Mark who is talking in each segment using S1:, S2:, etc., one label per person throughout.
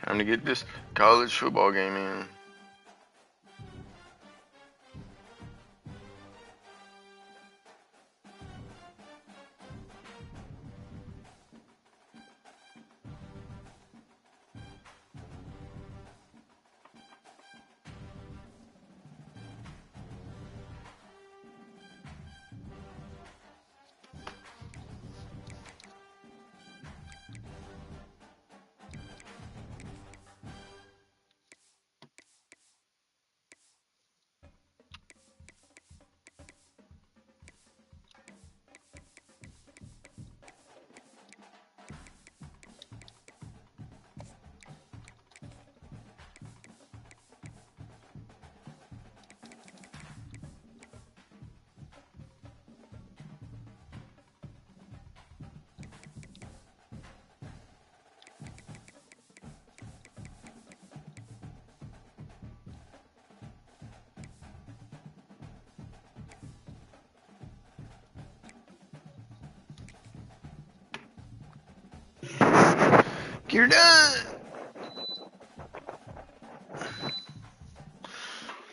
S1: Time to get this college football game in. You're done.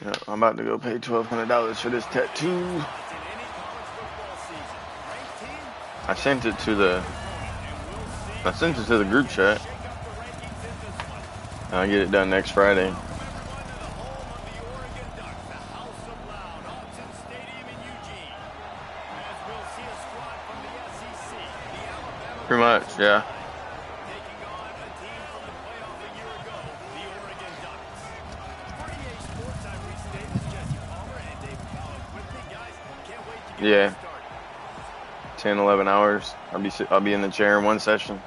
S1: Yeah, I'm about to go pay $1,200 for this tattoo. I sent it to the group chat. I'll get it done next Friday. Pretty much, yeah. Yeah. 10, 11 hours. I'll be in the chair in one session.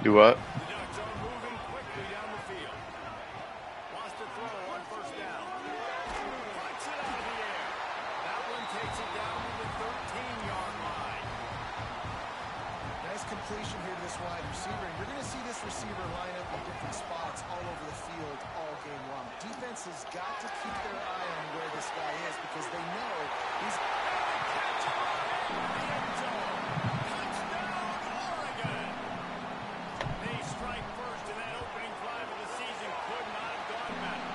S1: Do what?
S2: Completion here to this wide receiver, and you're going to see this receiver line up in different spots all over the field all game long. Defense has got to keep their eye on where this guy is because they know he's Oregon. They strike first, and that opening drive of the season could not have gone better.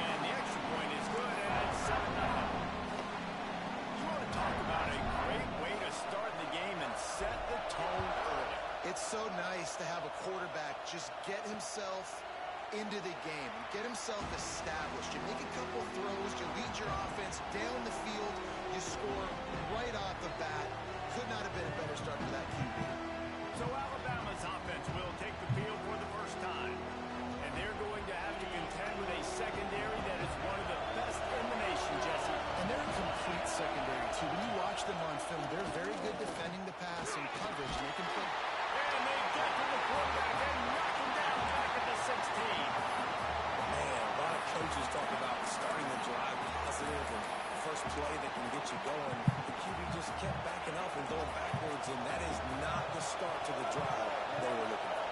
S2: And the extra point is good, and it's 7-0. You want to talk about a great way to start the game and set the tone early. It's so nice to have a quarterback just get himself into the game and get himself established. You make a couple throws, you lead your offense down the field, you score right off the bat. Could not have been a better start for that QB. So Alabama's offense will take the field for the first time, and they're going to have to contend with a secondary that is one of the best in the nation, Jesse. And they're a complete secondary, too. When you watch them on film, they're very
S3: play that can get you going. The QB just kept backing up and going backwards, and that is not the start to the drive they were looking for.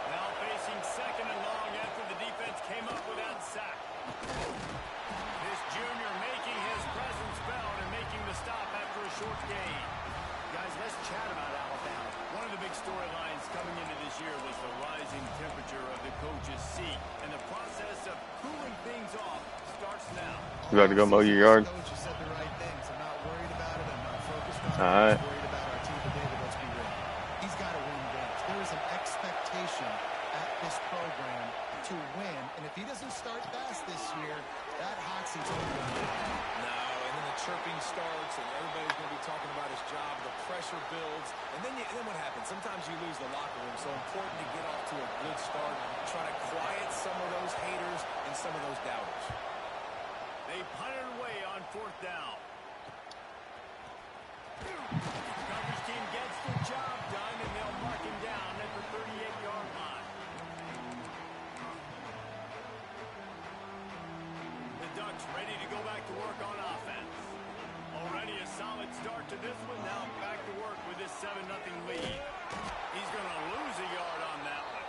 S2: Now facing second and long after the defense came up with that sack. This junior making his presence felt and making the stop after a short gain. Guys, let's chat about Alabama. One of the big storylines coming into this year was the rising temperature of the coach's seat. And the process of cooling things off starts now.
S1: You about to go mow your yard?
S4: Coach has said the right things. I'm not worried about it. I'm not focused on it.
S1: All right.
S4: I'm worried about our team today, but let's be real. He's got to win games. There is an expectation at this program to win. And if he doesn't start fast this year, that hot seat's only going to
S3: No, and then the chirping starts, and everybody's going to be talking about his job. The pressure builds, and then what happens? Sometimes you lose the locker room. So important to get off to a good start. Try to quiet some of those haters and some of those doubters.
S2: They punted away on fourth down. Coverage team gets the job done, and they'll mark him down at the 38-yard line. The Ducks ready to go back to work on offense. Already a solid start to this one. Now back to work with this 7-0 lead. He's going to lose a yard on that one.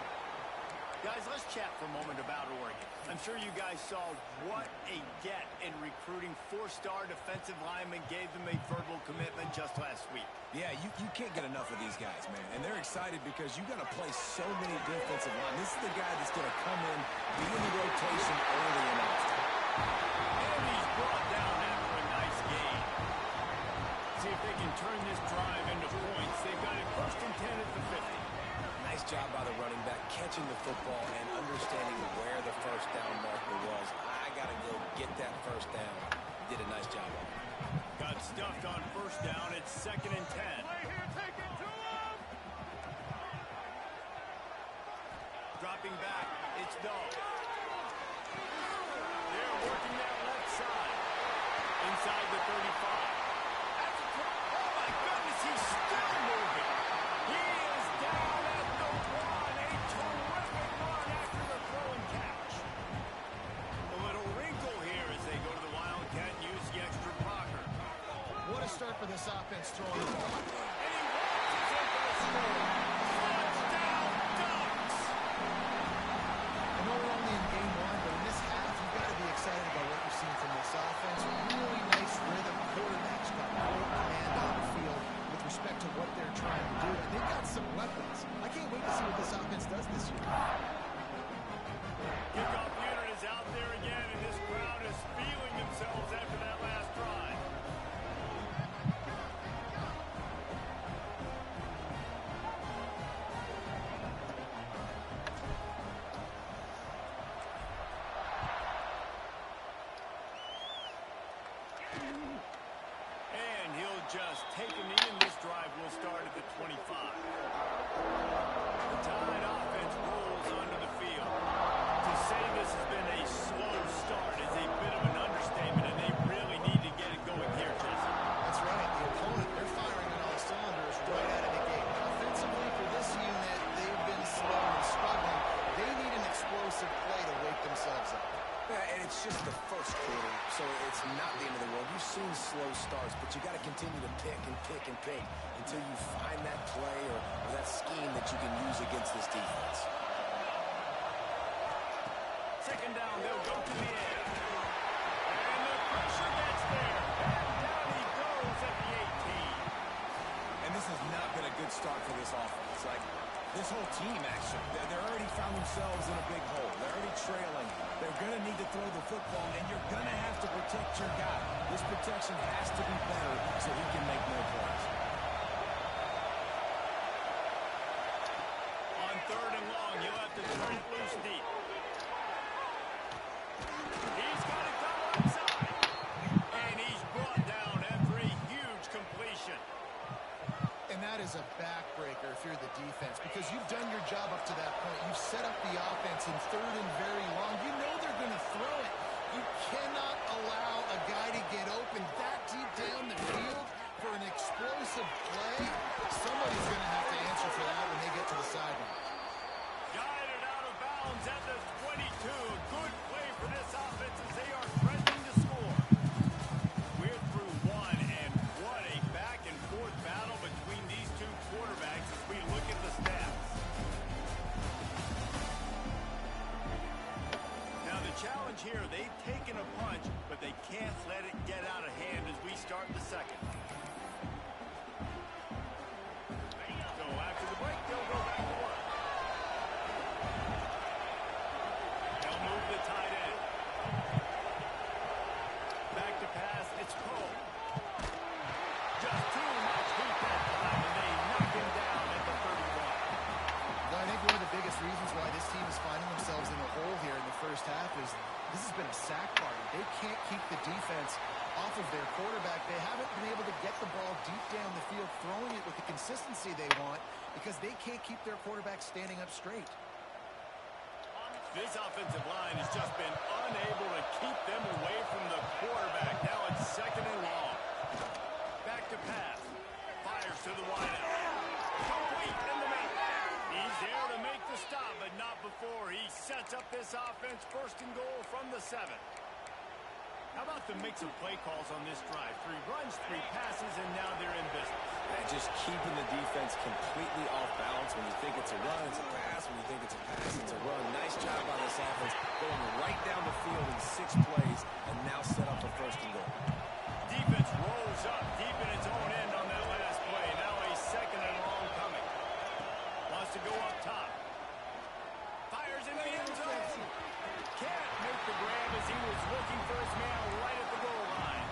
S2: Guys, let's chat for a moment about Oregon. I'm sure you guys saw what a get in recruiting. 4-star defensive linemen gave them a verbal commitment just last week.
S3: Yeah, you can't get enough of these guys, man. And they're excited because you got to play so many defensive line. This is the guy that's going to come in, be in the rotation early and often.
S2: And he's brought down after a nice gain. See if they can turn this drive into points. They've got it first and 10 at the 50.
S3: Nice job by the running back, catching the football and understanding where the first down marker was. I got to go get that first down. Did a nice job on it.
S2: Got stuffed on first down. It's second and 10. Dropping back. It's Doe. They're working that left side. Inside the 35. Oh, my goodness, he's still moving. He is down at the 1. A terrific run after the throw and catch. A little wrinkle here as they go to the Wildcat and use the extra blocker.
S4: What a start for this offense throwing the ball.
S2: And he launches it for the score. Touchdown, Ducks!
S4: I know we're only in game one, but in this half, you've got to be excited about what you're seeing from this offense. Really nice rhythm. Quarterback's got full command on the field with respect to what they're trying to do. And they've got some weapons. I can't wait to see what this offense does this year.
S2: Kickoff unit is out there again, and this crowd is feeling themselves after that last drive. And he'll just take a knee, and this drive will start at the 25. The Tide offense rolls onto the field. To say this has been a slow start is a bit of an understatement, and they really need to get it going here, Jesse.
S4: That's right. The opponent, they're firing on all cylinders right out of the gate. Offensively, for this unit, they've been slow and struggling. They need an explosive play to wake themselves up.
S3: Yeah, and it's just the first quarter, so it's not the end of the world. You've seen slow starts, but you got to continue to pick and pick and pick until you find that play or that scheme that you can use against this defense.
S2: Second down, they'll go to the air. And the pressure gets there. And down he goes at the 18.
S3: And this has not been a good start for this offense. Like, this whole team, actually, they're already found themselves in a big hole. They're already trailing. They're going to need to throw the football, and you're going to have to protect your guy. This protection has to be better so he can make more plays.
S2: On third and long, you'll have to turn it loose deep. He's got it down outside. And he's brought down after a huge completion.
S4: And that is a backbreaker through the defense because you've done your job up to that point. You've set up the offense in third and very long. You know they're going to throw it. You cannot allow a guy to get open that deep down the field for an explosive play. Somebody's going to have to answer for that when they get to the sideline.
S2: Guided out of bounds at the 22. Good play for this offense as they are threatening to score. We're It's Poe. Just too much heat that time, and they knock him down at the 31.
S4: Well, I think one of the biggest reasons why this team is finding themselves in a hole here in the first half is this has been a sack party. They can't keep the defense off of their quarterback. They haven't been able to get the ball deep down the field, throwing it with the consistency they want because they can't keep their quarterback standing up straight.
S2: This offensive line has just been unable to keep them away from the quarterback. Now it's 2nd and long. Back to pass. Fires to the wideout. Complete in the middle. He's there to make the stop, but not before he sets up this offense. 1st and goal from the 7. How about the mix of play calls on this drive? 3 runs, 3 passes, and now they're in business.
S3: And just keeping the defense completely off balance. When you think it's a run, it's a pass. When you think it's a pass, it's a run. Nice job by this offense, going right down the field in 6 plays, and now set up for 1st and goal.
S2: Defense rolls up deep in its own end on that last play. Now a 2nd and long coming. Wants to go up top. Fires in the end zone. Can't make the grab as he was looking for his man right at the goal line.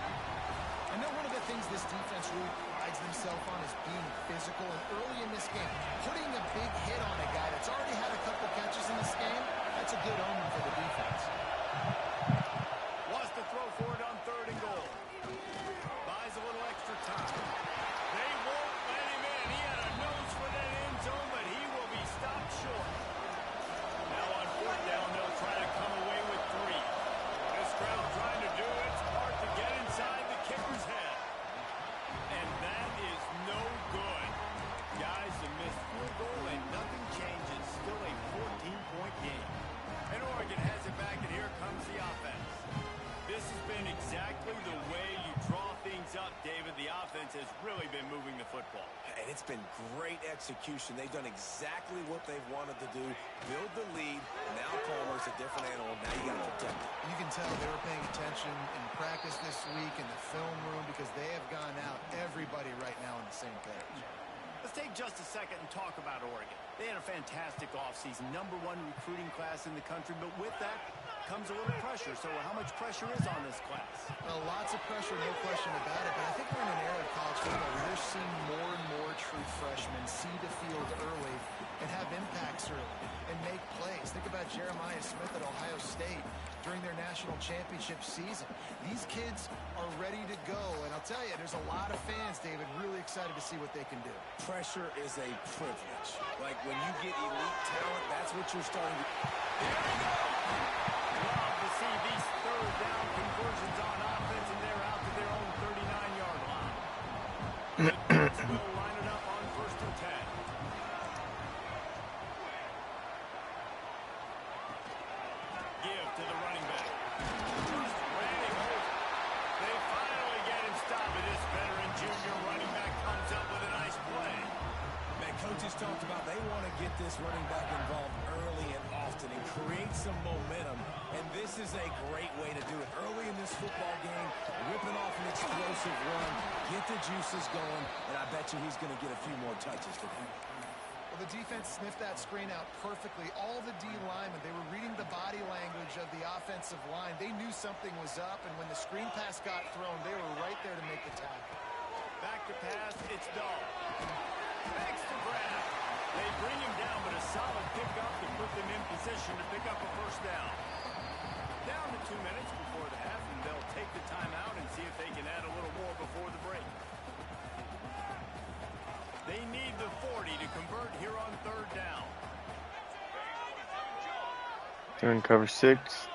S4: I know one of the things this defense really prides themselves on is being physical, and early in this game, putting a big hit on a guy that's already had a couple catches in this game, that's a good omen for the defense.
S2: Wants to throw for it on 3rd and goal. Buys a little extra time. They won't let him in. He had a nose for that end zone, but he will be stopped short. Now on 4th down, they'll try to come away with 3. This crowd trying to do its part to get inside the kicker's head. And that is no good. Guys, a missed field goal and nothing changes. Still a 14-point game. And Oregon has it back, and here comes the offense. This has been exactly the way you draw things up, David. The offense has really been moving the football.
S3: And it's been great execution. They've done exactly what they've wanted to do. Build the lead. Now Palmer's a different animal. Now you got to protect it.
S4: You can tell they were paying attention in practice this week in the film room because they have gone out, everybody right now on the same page.
S2: Let's take just a second and talk about Oregon. They had a fantastic offseason, #1 recruiting class in the country, but with that comes a little pressure. So how much pressure is on this class?
S4: Well, lots of pressure, no question about it, but I think we're in an era of college football where you're seeing more and more true freshmen see the field early and have impacts early and make plays. Think about Jeremiah Smith at Ohio State during their national championship season. These kids are ready to go, and I'll tell you, there's a lot of fans, David, really excited to see what they can do.
S3: Pressure is a privilege. Like when you get elite talent, that's what you're starting to...
S2: There we go! Love to see these 3rd down conversions on offense, and they're out to their own 39-yard line. The Ducks will line it up on 1st and 10. Give to the running back. Just ran him over. They finally get him stopped, but this veteran junior running back comes up with a nice play.
S3: Man, coaches talked about they want to get this running back involved early and often and create some momentum, and this is a great way to do it. Early in this football game, ripping off an explosive run, get the juices going, and I bet you he's going to get a few more touches today.
S4: Well, the defense sniffed that screen out perfectly. All the D linemen, they were reading the body language of the offensive line. They knew something was up, and when the screen pass got thrown, they were right there to make the tackle.
S2: Back to pass, it's Dahl. Makes the grab. They bring him down, but a solid pickup to put them in position to pick up a 1st down. Down to 2 minutes before the half, and they'll take the timeout and see if they can add a little more before the break. They need the 40 to convert here on 3rd down.
S1: They're in cover 6.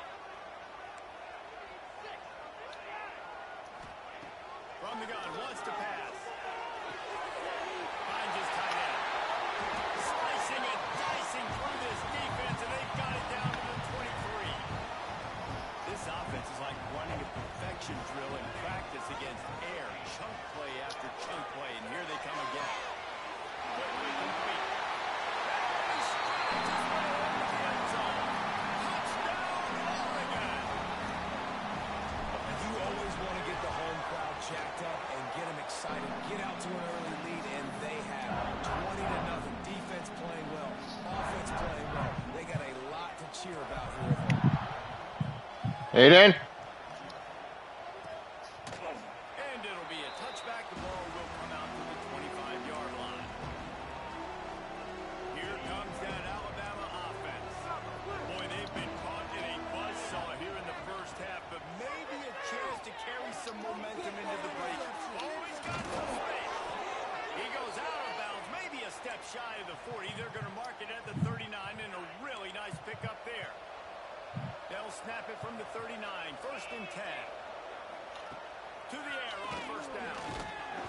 S2: From the gun, wants to pass. Finds his tight end. Slicing and dicing through this defense, and they've got it down to the 23. This offense is like running a perfection drill in practice against air. Chunk play after chunk play, and here they come again. Quickly complete. He strikes his way into the end zone. Touchdown, Oregon!
S3: And you always want to get the home crowd jacked up and get them excited, get out to an early lead, and they have 20-0. Defense playing well, offense playing well. They got a lot to cheer about here at home.
S1: Hayden.
S2: And it'll be a touchback. The ball will come out to the 25-yard line. Here comes that Alabama offense. Boy, they've been caught in a buzzsaw here in the first half, but maybe a chance to carry some momentum into the break. Oh, he's got the play. He goes out of bounds, maybe a step shy of the 40. They're going to mark it at the 39, and a really nice pickup there. They'll snap it from the 39, 1st and 10. To the air on 1st down.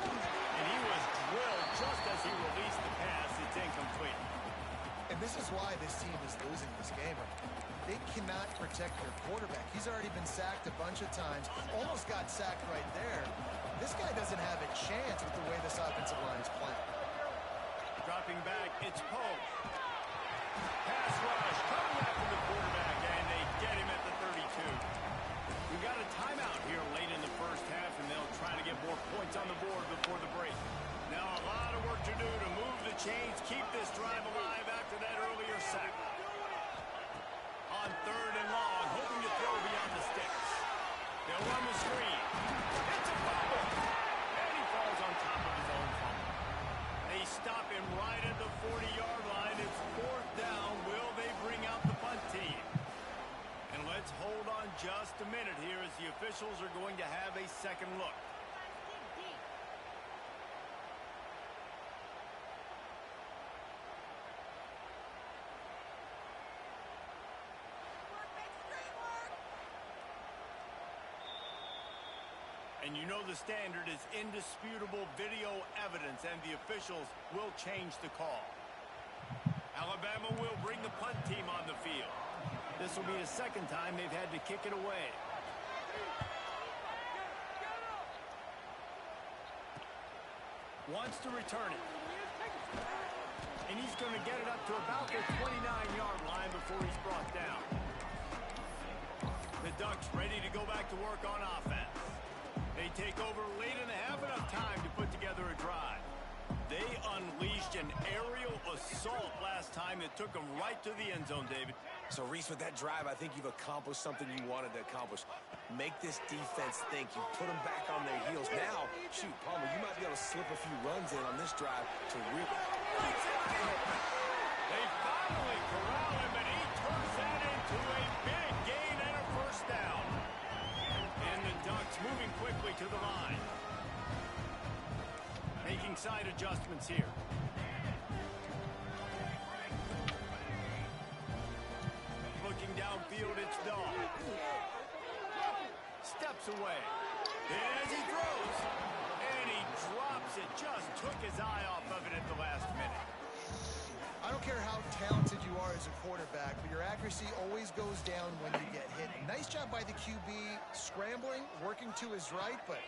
S2: And he was drilled just as he released the pass. It's incomplete.
S4: And this is why this team is losing this game. They cannot protect their quarterback. He's already been sacked a bunch of times. Almost got sacked right there. This guy doesn't have a chance with the way this offensive line is playing.
S2: Dropping back, it's Poe. Pass rush, coming after the quarterback, and they get him at the 32. We got a timeout here late in the first half, and they'll try to get more points on the board before the break. Now a lot of work to do to move the chains, keep this drive alive after that earlier sack. On 3rd and long, hoping to throw beyond the sticks. They'll run the screen. It's a fumble. And he falls on top of his own fumble. They stop him right at the 40-yard line. It's 4th down. Will they bring out the punt team? And let's hold on just a minute here as the officials are going to have a second look. And you know the standard is indisputable video evidence, and the officials will change the call. Alabama will bring the punt team on the field. This will be the 2nd time they've had to kick it away. Wants to return it. And he's going to get it up to about the 29-yard line before he's brought down. The Ducks ready to go back to work on offense. They take over late in the half, enough time to put together a drive. They unleashed an aerial assault last time that took them right to the end zone, David.
S3: So, Reese, with that drive, I think you've accomplished something you wanted to accomplish. Make this defense think. You put them back on their heels. Now, shoot, Palmer, you might be able to slip a few runs in on this drive to really...
S2: They finally corral him, and he turns that into a big gain and a 1st down. And the Ducks moving quickly to the line. Making side adjustments here. Looking downfield, it's Dahl. Steps away. As he throws. And he drops it. Just took his eye off of it at the last minute.
S4: I don't care how talented you are as a quarterback, but your accuracy always goes down when you get hit. Nice job by the QB scrambling, working to his right, but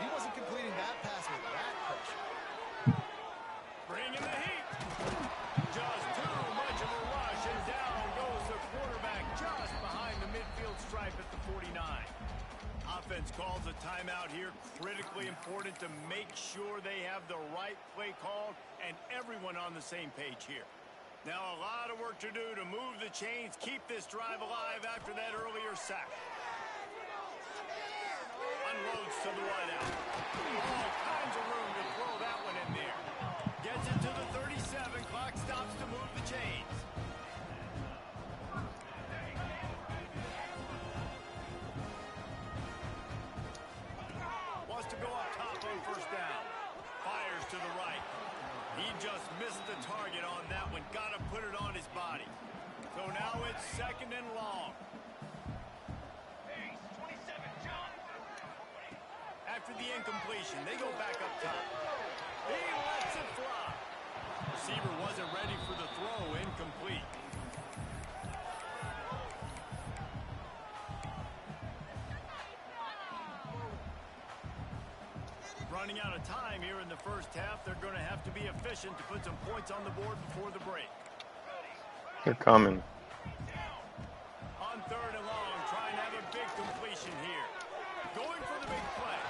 S4: he wasn't completing that pass with that pressure.
S2: Bringing the heat. Just too much of a rush, and down goes the quarterback just behind the midfield stripe at the 49. Offense calls a timeout here. Critically important to make sure they have the right play called and everyone on the same page here. Now a lot of work to do to move the chains, keep this drive alive after that earlier sack. Unloads to the wideout. All kinds of room to throw that one in there. Gets it to the 37. Clock stops to move the chains. Wants to go up top on 1st down. Fires to the right. He just missed the target on that one. Got to put it on his body. So now it's 2nd and long. After the incompletion, they go back up top. He lets it fly. Receiver wasn't ready for the throw. Incomplete. Running out of time here in the first half. They're going to have to be efficient to put some points on the board before the break.
S1: They're coming.
S2: On 3rd and long, trying to have a big completion here. Going for the big play.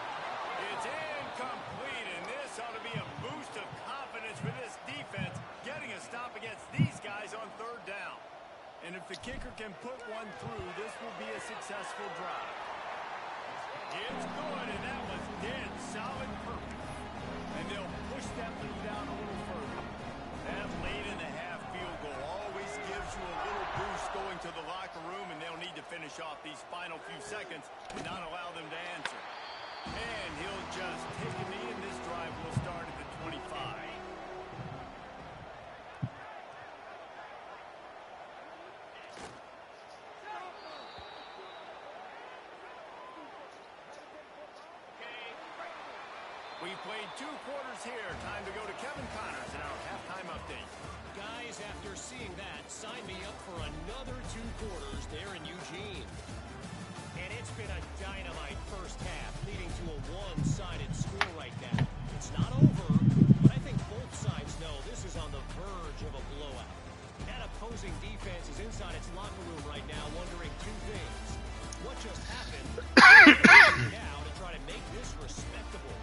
S2: It's incomplete, and this ought to be a boost of confidence for this defense, getting a stop against these guys on 3rd down. And if the kicker can put one through, this will be a successful drive. It's good, and that was dead south. finish off these final few seconds and not allow them to answer. And he'll just take a knee, and this drive will start at the 25. We've played 2 quarters here. Time to go to Kevin Connors in our halftime update.
S5: Guys, after seeing that, sign me up for another 2 quarters there in Eugene. And it's been a dynamite first half, leading to a one-sided score right now. It's not over, but I think both sides know this is on the verge of a blowout. That opposing defense is inside its locker room right now wondering 2 things. What just happened? Now to try to make this respectable.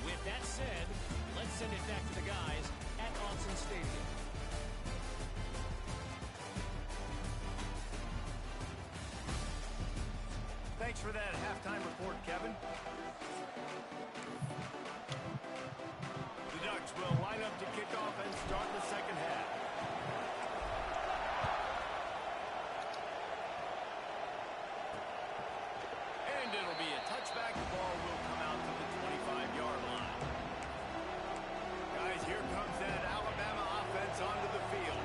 S5: With that said, let's send it back to the guys at Autzen Stadium.
S2: Thanks for that halftime report, Kevin. The Ducks will line up to kick off and start the second half. And it'll be a touchback. The ball will come out to the 25-yard line. Guys, here comes that Alabama offense onto the field.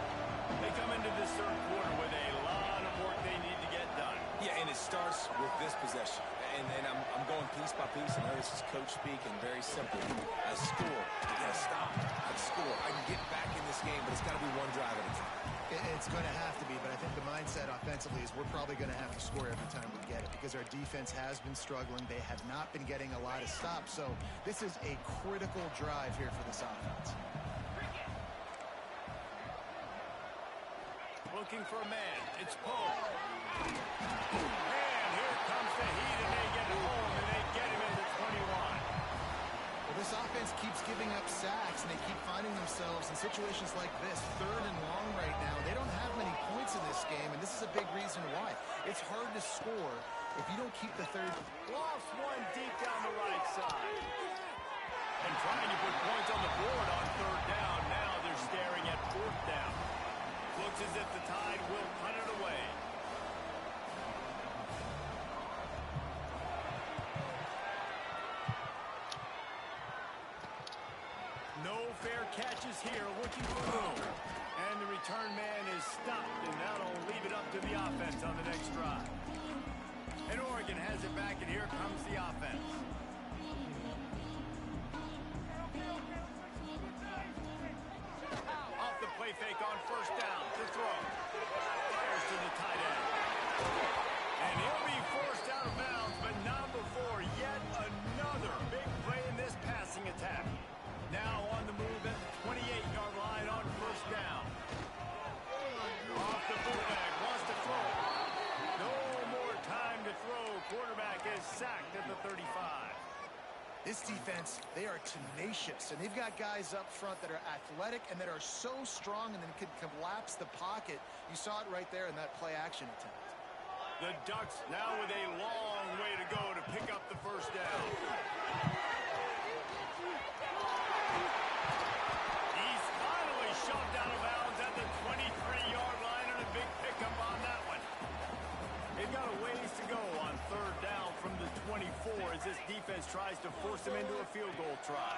S2: They come into this third quarter with a lot of work they need to get done.
S3: Yeah, and it starts with this possession. And I'm going piece by piece, and this is coach speak, and very simple. I score. I got to stop. I score. I can get back in this game, but it's got to be one drive at a time.
S4: It's going to have to be, but I think the mindset offensively is we're probably going to have to score every time we get it because our defense has been struggling. They have not been getting a lot of stops, so this is a critical drive here for this offense.
S2: Looking for a man. It's Poe. And here comes the heat, and they get home, and they get him into 21.
S4: Well, this offense keeps giving up sacks, and they keep finding themselves in situations like this, 3rd and long right now. They don't have many points in this game, and this is a big reason why. It's hard to score if you don't keep the third.
S2: Lost one deep down the right side. And trying to put points on the board on 3rd down. Now they're staring at 4th down. Looks as if the Tide will punt it away. No fair catches here, looking for room. And the return man is stopped, and that'll leave it up to the offense on the next drive. And Oregon has it back, and here comes the offense. Off the play fake on 1st down to throw. Fires to the tight end. And he'll be forced out of bounds, but not before yet another big play in this passing attack. Now on the move at the 28-yard line on 1st down. Off the fullback, wants to throw. No more time to throw. Quarterback is sacked at the 35.
S4: This defense, they are tenacious, and they've got guys up front that are athletic and that are so strong and then can collapse the pocket. You saw it right there in that play-action attempt.
S2: The Ducks now with a long way to go to pick up the 1st down. He's finally shoved out of bounds at the 23-yard line, and a big pickup on that one. They've got a ways to go on 3rd down from the 24 as this defense tries to force them into a field goal try.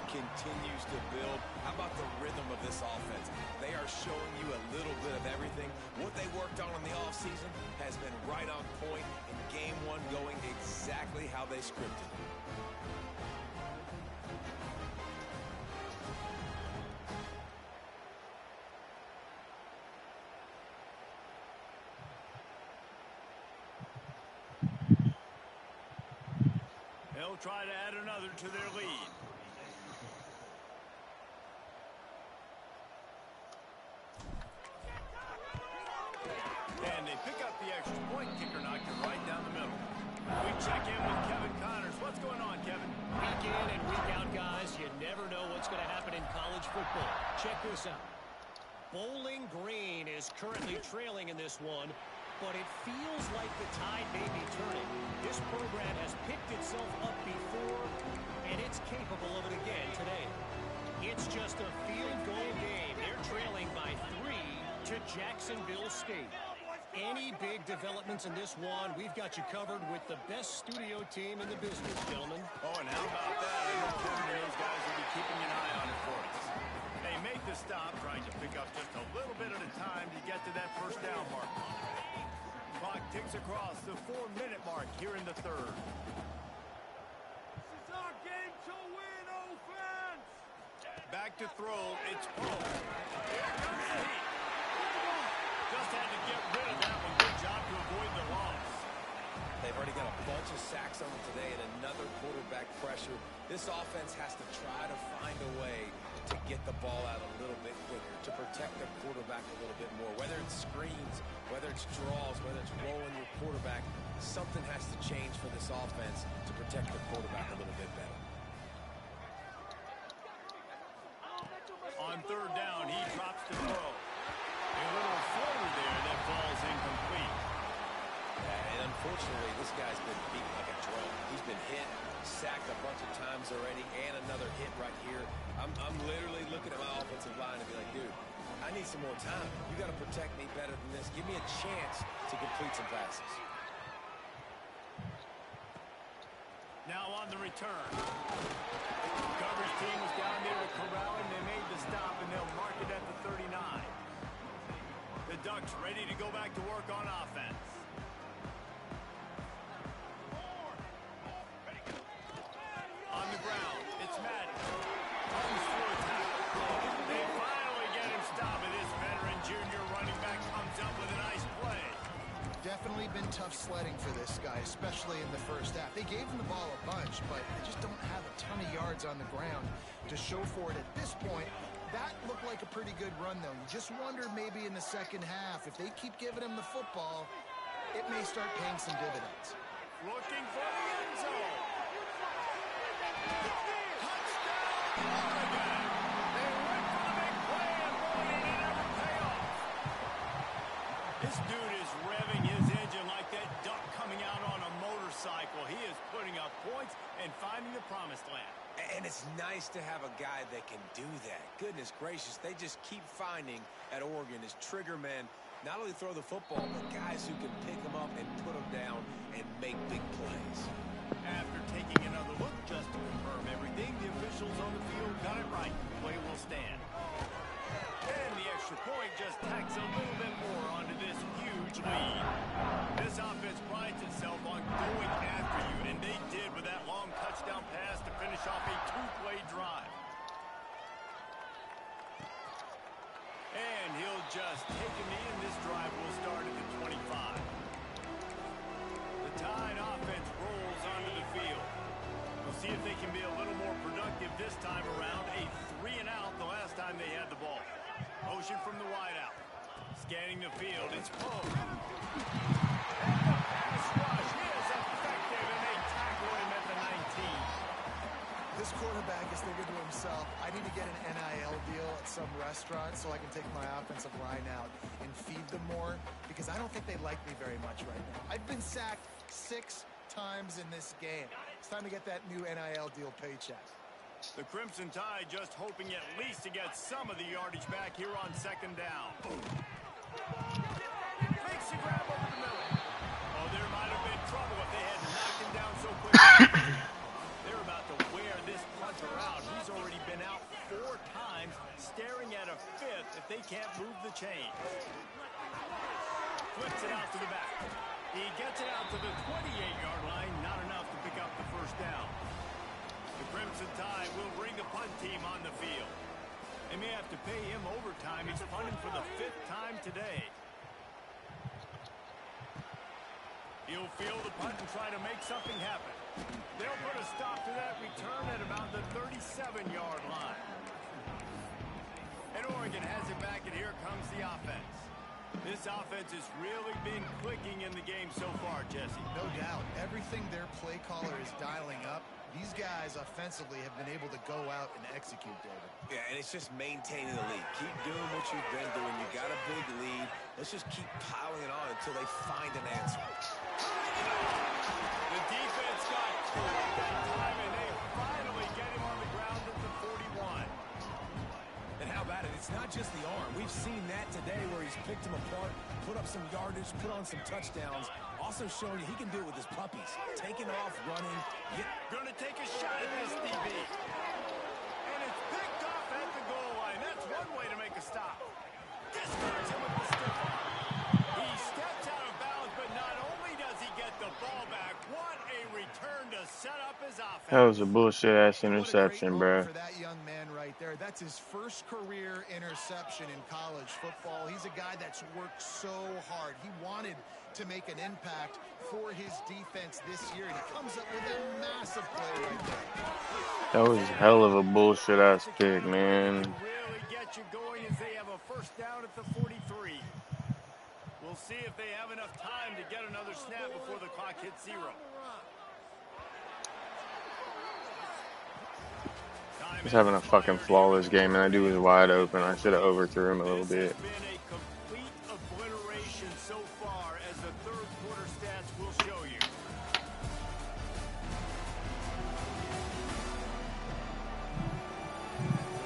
S3: Continues to build. How about the rhythm of this offense? They are showing you a little bit of everything. What they worked on in the offseason has been right on point, and game 1 going exactly how they scripted.
S2: They'll try to add another to their lead. And they pick up the extra point. Kicker knocked it right down the middle. We check in with Kevin Connors. What's going on, Kevin?
S5: Week in and week out, guys, you never know what's going to happen in college football. Check this out. Bowling Green is currently trailing in this one, but it feels like the tide may be turning. This program has picked itself up before, and it's capable of it again today. It's just a field goal game. They're trailing by 3 to Jacksonville State. Any big developments in this one, we've got you covered with the best studio team in the business, gentlemen.
S2: Oh, and how about that? I know Kevin and those guys will be keeping an eye on it for us. They make the stop, trying to pick up just a little bit at a time to get to that first down mark. Clock ticks across the 4-minute mark here in the third.
S6: This is our game to win, offense!
S2: Back to throw, it's Poe. Here comes the heat. Just had to get rid of that one. Good job to avoid the loss.
S3: They've already got a bunch of sacks on them today and another quarterback pressure. This offense has to try to find a way to get the ball out a little bit quicker, to protect the quarterback a little bit more. Whether it's screens, whether it's draws, whether it's rolling your quarterback, something has to change for this offense to protect the quarterback a little bit better.
S2: On third down, he drops the throw. A little floater there that falls incomplete.
S3: Yeah, and unfortunately, this guy's been beaten like a drum. He's been hit, sacked a bunch of times already, and another hit right here. I'm literally looking at my offensive line and be like, dude, I need some more time. You got to protect me better than this. Give me a chance to complete some passes.
S2: Now on the return. Coverage team was down there to corral him. They made the stop, and they'll mark it at the 39. The Ducks ready to go back to work on offense. On the ground, it's Madden. Comes through a tackle. They finally get him stopped, and this veteran junior running back comes up with a nice play.
S4: Definitely been tough sledding for this guy, especially in the first half. They gave him the ball a bunch, but they just don't have a ton of yards on the ground to show for it at this point. That looked like a pretty good run, though. You just wonder maybe in the second half, if they keep giving him the football, it may start paying some dividends.
S2: Looking for the end zone. Touchdown, Oregon. They went for the big play, and boy, did it ever pay off. This dude is revving his engine like that duck coming out on a motorcycle. He is putting up points and finding the promised land.
S3: And it's nice to have a guy that can do that. Goodness gracious, they just keep finding at Oregon is trigger men. Not only throw the football, but guys who can pick them up and put them down and make big plays.
S2: After taking another look just to confirm everything, the officials on the field got it right. Play will stand. And the extra point just tacks a little bit more onto this huge lead. This offense prides itself on going after you, and they did with that long touchdown pass to finish off a two-play drive. And he'll just take a knee, and this drive will start at the 25. The Tide offense rolls onto the field. We'll see if they can be a little more productive this time around. A 3-and-out the last time they had the ball. Motion from the wideout. Scanning the field, it's Poe. And the pass rush is effective, and they tackle him at the 19.
S4: This quarterback is thinking to himself, I need to get an NIL deal at some restaurant so I can take my offensive line out and feed them more, because I don't think they like me very much right now. I've been sacked 6 times in this game. It's time to get that new NIL deal paycheck.
S2: The Crimson Tide just hoping at least to get some of the yardage back here on second down. Makes the grab over the middle. Oh, there might have been trouble if they had knocked him down so quickly. They're about to wear this punter out. He's already been out 4 times, staring at a 5th if they can't move the chain. Flips it out to the back. He gets it out to the 28-yard line. Not enough to pick up the first down. The Crimson Tide will bring the punt team on the field. They may have to pay him overtime. He's punting for the 5th time today. He'll field the punt and try to make something happen. They'll put a stop to that return at about the 37-yard line. And Oregon has it back, and here comes the offense. This offense has really been clicking in the game so far, Jesse.
S4: No doubt. Everything their play caller is dialing up, these guys offensively have been able to go out and execute, David.
S3: Yeah, and it's just maintaining the lead. Keep doing what you've been doing. You got a big lead. Let's just keep piling it on until they find an answer.
S2: The defense got caught that time, and they finally get him on the ground at the 41.
S3: And how about it? It's not just the arm. We've seen that today where he's picked them apart, put up some yardage, put on some touchdowns. Also showing you he can do it with his puppies. Taking off, running.
S2: Gonna take a shot at this DB. And it's picked off at the goal line. That's one way to make a stop. Discards him with the stiff arm. He steps out of bounds, but not only does he get the ball back, what a return to set up his offense.
S1: That was a bullshit-ass interception,
S4: What a
S1: bro.
S4: great moment for that young man right there. That's his first career interception in college football. He's a guy that's worked so hard. He wanted to make an impact for his defense this year, and he comes up with a massive play right there.
S1: That was hell of a bullshit-ass pick, man.
S2: Really get you going as they have a first down at the 43. We'll see if they have enough time to get another snap before the clock hits 0.
S1: He's having a fucking flawless game, and that dude was wide open. I should have overthrew him a little bit.
S2: This has been a complete obliteration so far, as the third quarter stats will show you.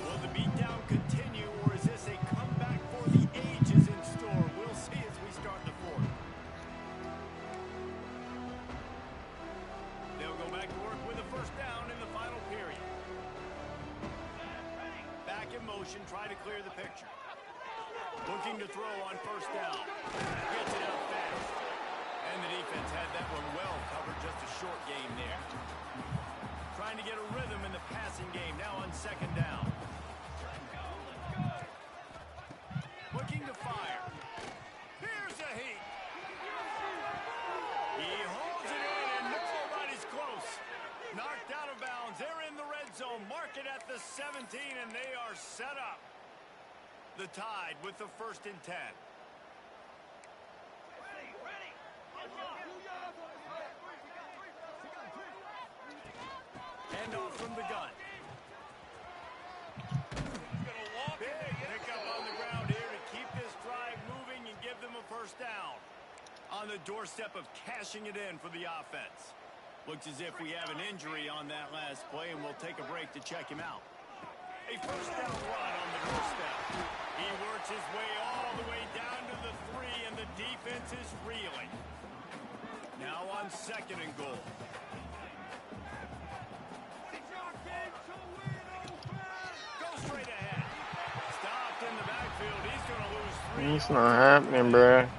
S2: Will the beatdown continue, or is this a comeback for the ages in store? We'll see as we start the fourth. They'll go back to work with a first down in the final period. Back in motion, try to clear the picture. Looking to throw on first down. Gets it out fast. And the defense had that one well covered, just a short game there. Trying to get a rhythm in the passing game, now on second down. Looking to fire. Here's a heat. He holds it in, and nobody's close. Knocked out of bounds. They're in the red zone. Mark it at the 17, and they are set up. The Tide with the 1st and 10. Hand off from the gun. Big pickup on the ground here to keep this drive moving and give them a first down. On the doorstep of cashing it in for the offense. Looks as if we have an injury on that last play, and we'll take a break to check him out. A first down run on the doorstep. He works his way all the way down to the 3, and the defense is reeling. Now on 2nd and goal. Go straight ahead. Stopped in the backfield. He's going to lose 3.
S1: It's not happening, bro.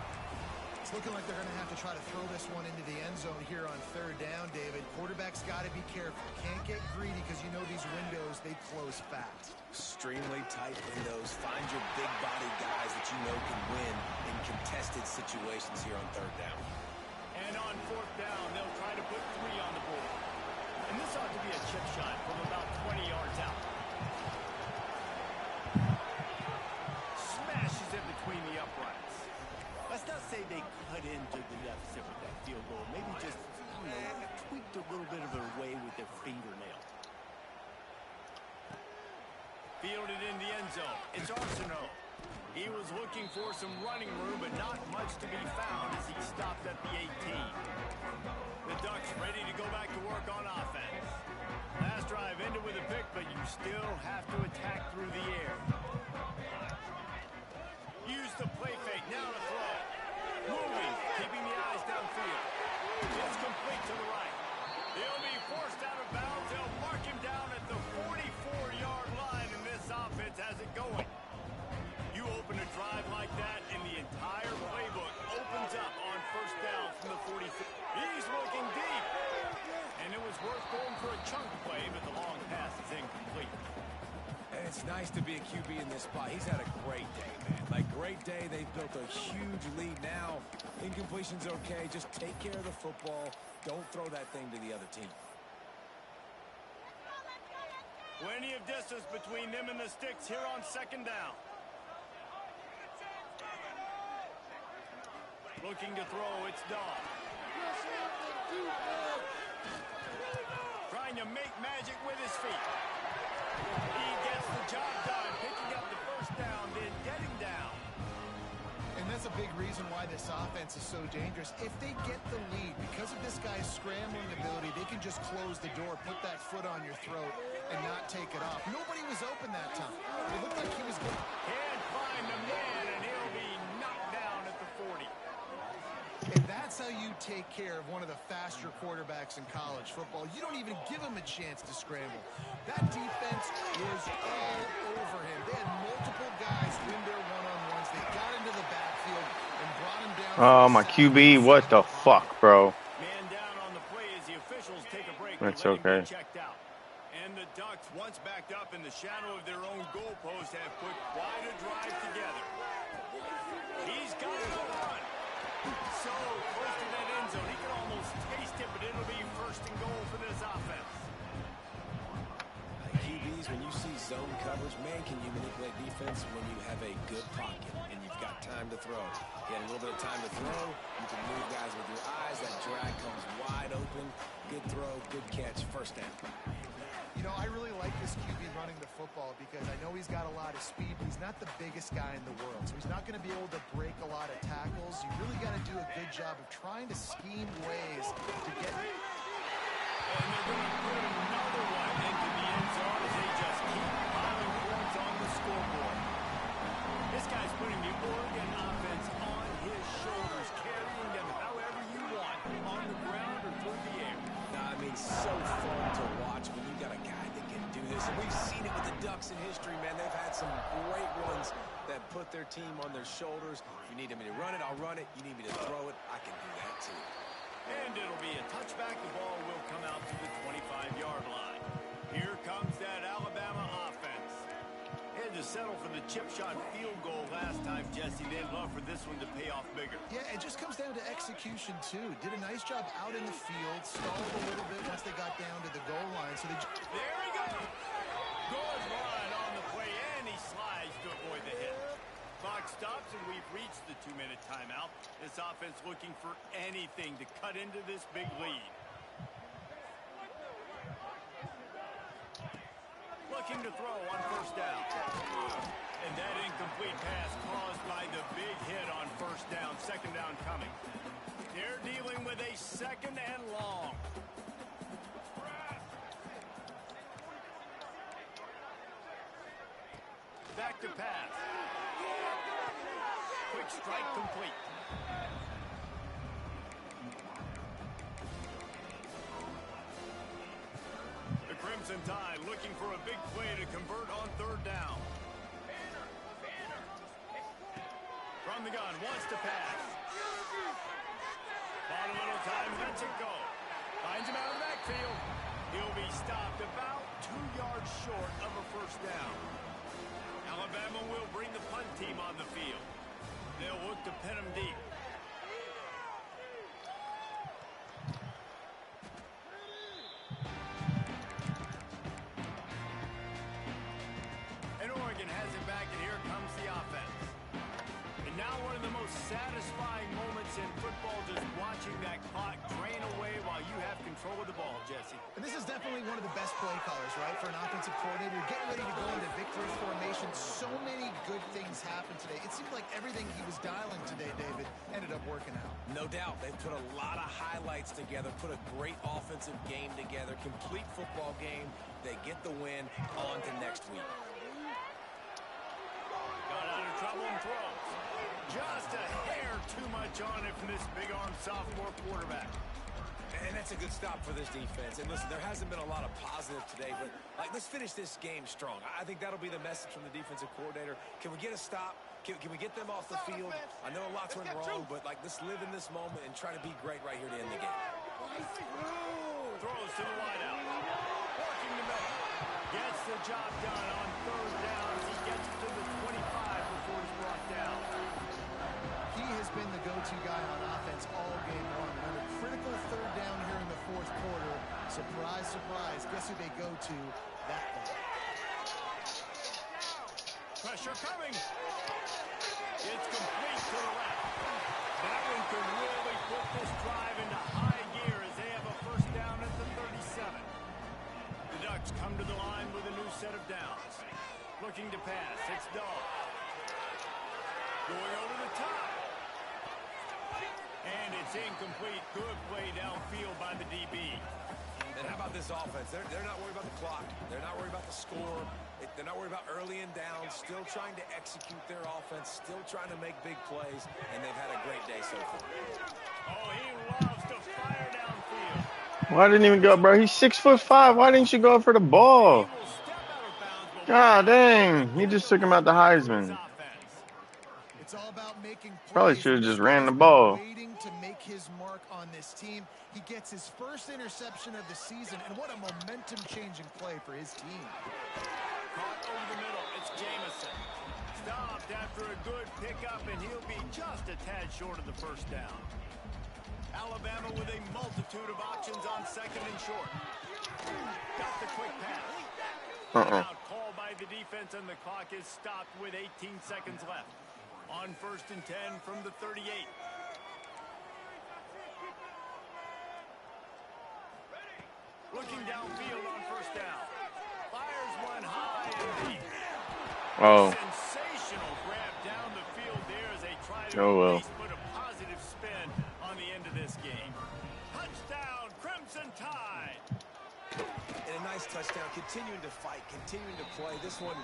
S4: It's looking like they're going to have to try to throw this one into the end zone here on 3rd down, David. Quarterback's got to be careful. Can't get greedy because you know these windows, they close fast.
S3: Extremely tight windows. Find your big body guys that you know can win in contested situations here on 3rd down.
S2: And on 4th down, they'll try to put 3 on the board. And this ought to be a chip shot from about 20 yards out. Smashes it between the uprights. Let's not say they cut into the deficit with that field goal. Maybe just, tweaked a little bit of their way with their fingernail. Fielded in the end zone. It's Arsenault. He was looking for some running room, but not much to be found as he stopped at the 18. The Ducks ready to go back to work on offense. Last drive ended with a pick, but you still have to attack through the air. Use the play fake, now to throw. Moving, keeping the eyes downfield. It's complete to the right. He'll be forced out of bounds. They'll mark him down at the 44-yard line, and this offense has it going. You open a drive like that, and the entire playbook opens up on first down from the 44. He's looking deep. And it was worth going for a chunk play, but the long pass is incomplete.
S3: And it's nice to be a QB in this spot. He's had a great day, man. Like, great day. They've built a huge lead now. Incompletion's okay. Just take care of the football. Don't throw that thing to the other team.
S2: Plenty of distance between them and the sticks here on 2nd down. Looking to throw, it's Dahl. Trying to make magic with his feet. He gets the job done, picking up the first down, then getting down.
S4: And that's a big reason why this offense is so dangerous. If they get the lead, because of this guy's scrambling ability, they can just close the door, put that foot on your throat, and not take it off. Nobody was open that time. It looked like he was good.
S2: Can't find the man, and he'll be knocked down at the 40.
S4: And that's how you take care of one of the faster quarterbacks in college football. You don't even give him a chance to scramble. That defense was all over him. They had multiple guys win their one-on-ones. They got into the backfield and brought him down.
S1: Oh, my QB, what the fuck, bro?
S2: Man down on the play as the officials take a break.
S1: That's
S2: to let him
S1: okay.
S2: be checked out. And the Ducks, once backed up in the shadow of their own goalpost, have put quite a drive together. He's got it on run. So close to that end zone, he can almost taste it, but it'll be first and goal for this offense.
S3: QBs, when you see zone coverage, man, can you manipulate defense when you have a good pocket and you've got time to throw. You had a little bit of time to throw. You can move guys with your eyes. That drag comes wide open. Good throw, good catch, first down.
S4: You know, I really like this QB running the football because I know he's got a lot of speed, but he's not the biggest guy in the world. So he's not going to be able to break a lot of tackles. You really got to do a good job of trying to scheme ways to get...
S2: And they're going to put another one into the end zone as they just keep piling points on the scoreboard. This guy's putting the Oregon offense on his shoulders, carrying them however you want, on the ground or through the air.
S3: I mean, so fun to watch when you got a guy that can do this. And we've seen it with the Ducks in history, man. They've had some great ones that put their team on their shoulders. If you need me to run it, I'll run it. You need me to throw it, I can do that too.
S2: And it'll be a touchback. The ball will come out to the 25-yard line. Here comes that Alabama offense. Had to settle for the chip shot field goal last time, Jesse. They'd love for this one to pay off bigger.
S4: Yeah, it just comes down to execution, too. Did a nice job out in the field, stalled a little bit once they got down to the goal line. So they...
S2: There he goes. Good run on the play, and he slides to avoid the hit. Clock stops, and we've reached the 2-minute timeout. This offense looking for anything to cut into this big lead. Looking to throw on first down. And that incomplete pass caused by the big hit on first down. Second down coming. They're dealing with a second and long. Back to pass. Quick strike complete. The Crimson Tide looking for a big play to convert on third down. From the gun, wants to pass. Bought a little time, lets it go. Finds him out of the backfield. He'll be stopped about 2 yards short of a first down. Alabama will bring the punt team on the field. They'll look to pin him deep. And Oregon has it back, and here comes the offense. And now one of the most satisfying moments in football, just watching that clock drain away while you have control of the ball, Jesse.
S4: And this is definitely one of the best play callers, right, for an offensive coordinator. You're getting ready to go into victory formation. So many good things happened today. It seemed like everything he was dialing today, David, ended up working out.
S3: No doubt. They've put a lot of highlights together, put a great offensive game together, complete football game. They get the win. On to next week.
S2: Got out of trouble and throws. Just a hair too much on it from this big-armed sophomore quarterback.
S3: And that's a good stop for this defense. And listen, there hasn't been a lot of positive today, but let's finish this game strong. I think that'll be the message from the defensive coordinator. Can we get a stop? Can we get them off the field? I know a lot's went wrong, but let's live in this moment and try to be great right here to end the game.
S2: Throws to the wideout. Working the middle. Gets the job done on third down. He gets to the 25 before he's brought down.
S4: He has been the go-to guy on offense all game long. On a critical third down here in the fourth quarter, surprise, surprise, guess who they go to? That guy.
S2: Pressure coming. It's complete to the left. That one could really put this drive into high gear as they have a first down at the 37. The Ducks come to the line with a new set of downs. Looking to pass. It's Dog. Going over the top. And it's incomplete. Good play downfield by the DB.
S3: And how about this offense? They're not worried about the clock. They're not worried about the score. They're not worried about early and down. Still trying to execute their offense. Still trying to make big plays. And they've had a great day so far.
S2: Oh, he loves to fire downfield.
S1: Why didn't even go, bro? He's 6'5". Why didn't you go for the ball?
S2: He will step out of bounds, but
S1: God dang. He just took him out the Heisman.
S4: It's all about making
S1: Probably
S4: plays.
S1: should have
S4: This
S1: just ran the
S4: guy's
S1: ball.
S4: been waiting to make his mark on this team. He gets his first interception of the season, and what a momentum-changing play for his team.
S2: Caught over the middle. It's Jamison. Stopped after a good pickup, and he'll be just a tad short of the first down. Alabama with a multitude of options on second and short. Got the quick pass. Out called by the defense, and the clock is stopped with 18 seconds left. On first and 10 from the 38. Looking downfield on first down. Fires one high and deep.
S1: Oh.
S2: Sensational grab down the field there as they try to
S1: Oh, well.
S2: at least put a positive spin on the end of this game. Touchdown, Crimson Tide.
S3: And a nice touchdown. Continuing to fight. Continuing to play. This one,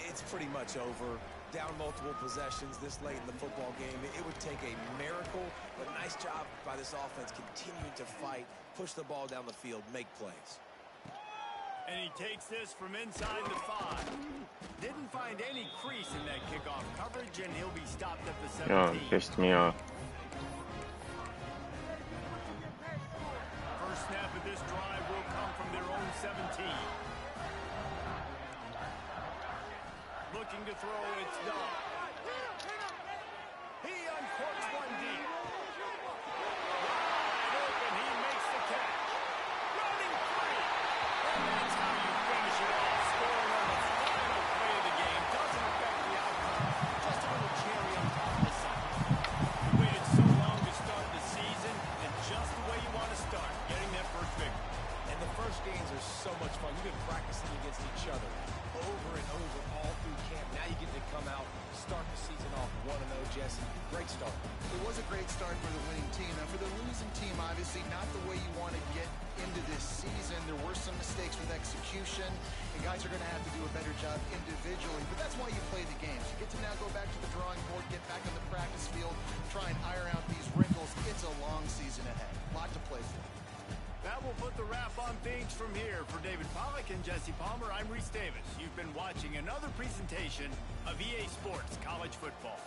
S3: it's pretty much over. Down multiple possessions this late in the football game. It would take a miracle, but nice job by this offense continuing to fight, push the ball down the field, make plays.
S2: And he takes this from inside the 5. Didn't find any crease in that kickoff coverage, and he'll be stopped at the 17.
S1: Oh, pissed me off.
S2: First snap of this drive will come from their own 17. Looking to throw, it's Dog. He uncorks one deep. Wide open, he makes the catch. Running free. And that's how you finish it off. Scoring on the final play of the game. Doesn't affect the outcome. Just a little cherry on top of the sundae. You waited so long to start the season, and just the way you want to start, getting that first victory.
S3: And the first games are so much fun. You've been practicing against each other over and over all through camp. Now you get to come out, start the season off 1-0, Jesse. Great start.
S4: It was a great start for the winning team. And for the losing team, obviously not the way you want to get into this season. There were some mistakes with execution, and guys are going to have to do a better job individually. But that's why you play the games. You get to now go back to the drawing board, get back on the practice field, try and iron out these wrinkles. It's a long season ahead. A lot to play for.
S2: That will put the wrap on things from here. For David Pollack and Jesse Palmer, I'm Reese Davis. You've been watching another presentation of EA Sports College Football.